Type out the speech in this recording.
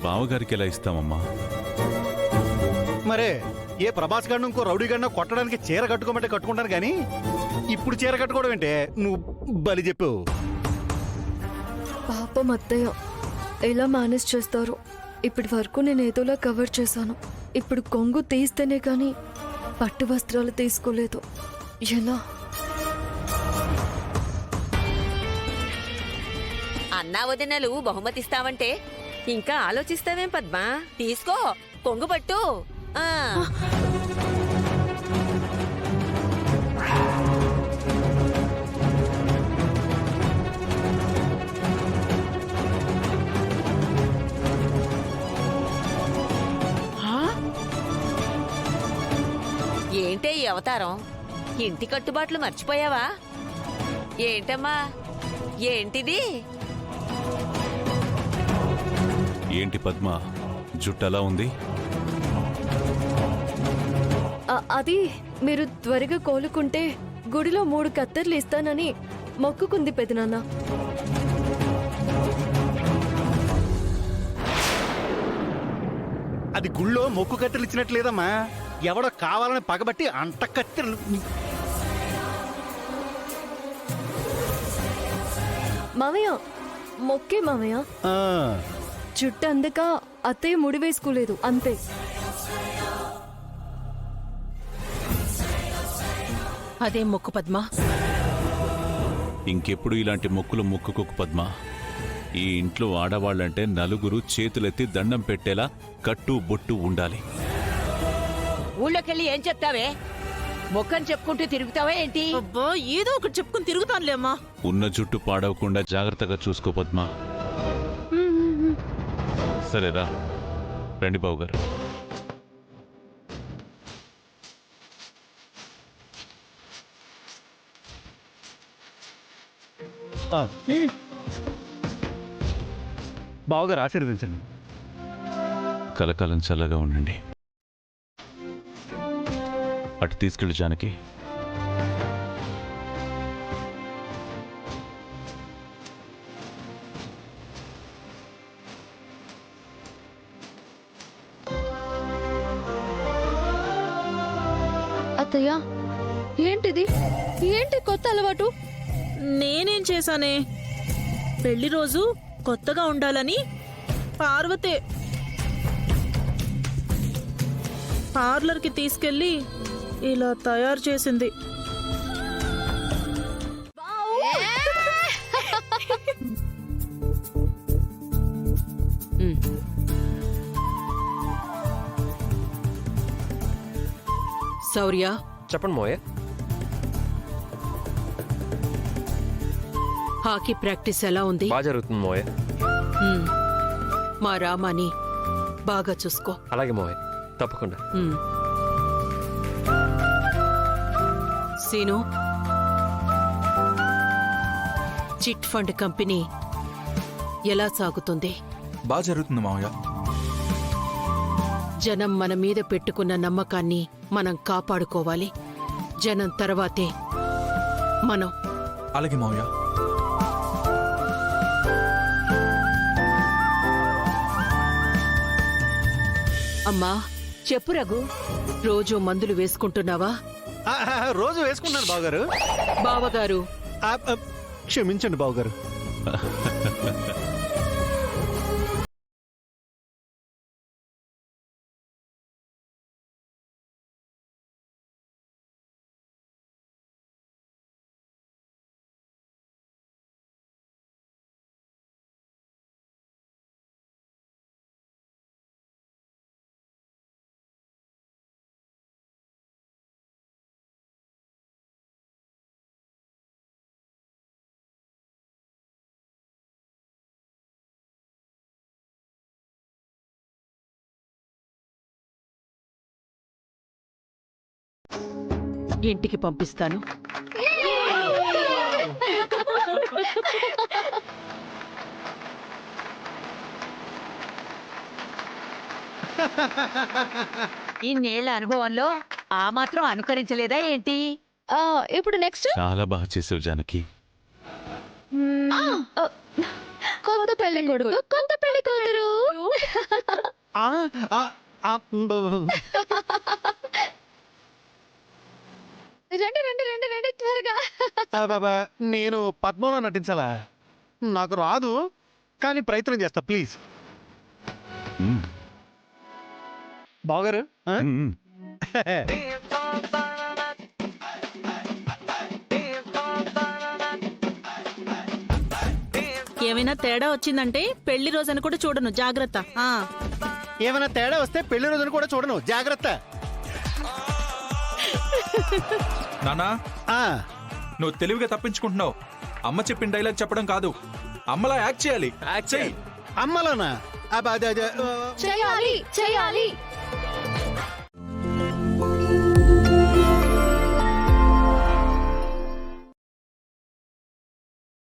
బావగారికి ఎలా ఇస్తామమ్మా? మరే ఏ ప్రభాస్ గారిని ఇంకో రౌడీ గారిని కొట్టడానికి చీర కట్టుకోమంటే కట్టుకుంటాను కానీ ఇప్పుడు చీర కట్టుకోవడం ఏంటే? నువ్వు బలి చెప్పావు. పాపం అత్తయ్య ఎలా మేనేజ్ చేస్తారో. ఇప్పటి వరకు నేను ఏదోలా కవర్ చేశాను. ఇప్పుడు కొంగు తీస్తేనే కానీ పట్టు వస్త్రాలు తీసుకోలేదు. ఎలా? అన్నా వదినలు బహుమతిస్తావంటే ఇంకా ఆలోచిస్తావేం పద్మా? తీసుకో, కొంగు పట్టు. ఆ ఏంటే ఈ అవతారం? ఇంటి కట్టుబాట్లు మర్చిపోయావా ఏంటమ్మా? ఏంటిది? ఏంటి పద్మ, జుట్టు అలా ఉంది? అది మీరు త్వరగా కోలుకుంటే గుడిలో 3 కత్తెర్లు ఇస్తానని మొక్కుకుంది పెదనాన్న. అది గుళ్ళో మొక్కు కత్తెలు ఇచ్చినట్లేదమ్మా. ఎవడో కావాలని పగబట్టి అంట కత్తెలు. మామయ్య మొక్కే మామయ్య. జుట్టు అందక అత్తయ్య ముడి వేసుకోలేదు అంతే. అదే మొక్కు పద్మ. ఇంకెప్పుడు ఇలాంటి మొక్కులు మొక్కుకోకు పద్మ. ఈ ఇంట్లో ఆడవాళ్ళంటే నలుగురు చేతులెత్తి దండం పెట్టేలా కట్టు బొట్టు ఉండాలి. ఊళ్ళోకెళ్ళి ఏం చెప్తావే? మొక్కని చెప్పుకుంటూ తిరుగుతావా ఏంటి? అబ్బా, ఏదో ఒకటి చెప్పుకుని తిరుగుతానులే అమ్మా. ఉన్న జుట్టు పాడవకుండా జాగ్రత్తగా చూసుకో పద్మ. సరేరా, రండి బావుగారు. బావగారు ఆశీర్వదించండి. కలకాలం చల్లగా ఉండండి. అటు తీసుకెళ్ళు జానకి. అత్తయ్య ఏంటిది? ఏంటి కొత్త అలవాటు? నేనేం చేశానే? పెళ్లి రోజు కొత్తగా ఉండాలని పార్వతే పార్లర్కి తీసుకెళ్ళి ఇలా తయారు చేసింది. శౌర్య, చెప్పండి మోయే. హాకీ ప్రాక్టీస్ ఎలా ఉంది? బాగా జరుగుతుంది మోయే. మా రామాని బాగా చూసుకో. అలాగే మోయే, తప్పకుండా. సీను, చిట్ ఫండ్ కంపెనీ ఎలా సాగుతుంది? బాగా జరుగుతుంది మావయ్య. జనం మన మీద పెట్టుకున్న నమ్మకాన్ని మనం కాపాడుకోవాలి. జనం తర్వాతే మనం. అలాగే మావయ్య. అమ్మా చెప్పు రఘు, రోజు మందులు వేసుకుంటున్నావా? రోజు వేసుకున్నాను బావగారు. బావగారు, క్షమించండి బావగారు. ఇంటికి పంపిస్తాను. ఇన్నేళ్ల అనుభవంలో ఆ మాత్రం అనుకరించలేదా ఏంటి? ఇప్పుడు నెక్స్ట్ చాలా బాగా చేసావు జానకి. కొత్త పెళ్లి కొడుకు కొత్త పెళ్లి కూతురు. ఆ, ఆ, ఆ, రండి రండి రండి రండి త్వరగా. బాబా నేను పద్మంలో నటించాలా? నాకు రాదు, కానీ ప్రయత్నం చేస్తా ప్లీజ్. మ్మ్. బావగారు ఆ? మ్మ్. ఏమైనా తేడా వచ్చిందంటే పెళ్లి రోజని కూడా చూడను, జాగ్రత్త. ఏమైనా తేడా వస్తే పెళ్లి రోజున కూడా చూడను, జాగ్రత్త. నానా ఆ, నువ్వు తెలివిగా తప్పించుకుంటున్నావు. అమ్మ చెప్పిన డైలాగ్ చెప్పడం కాదు, అమ్మలా యాక్ట్ చేయాలి. యాక్ట్ చెయ్యి. అమ్మలోనా? అబ్బా, అదే, అదే, చేయాలి చేయాలి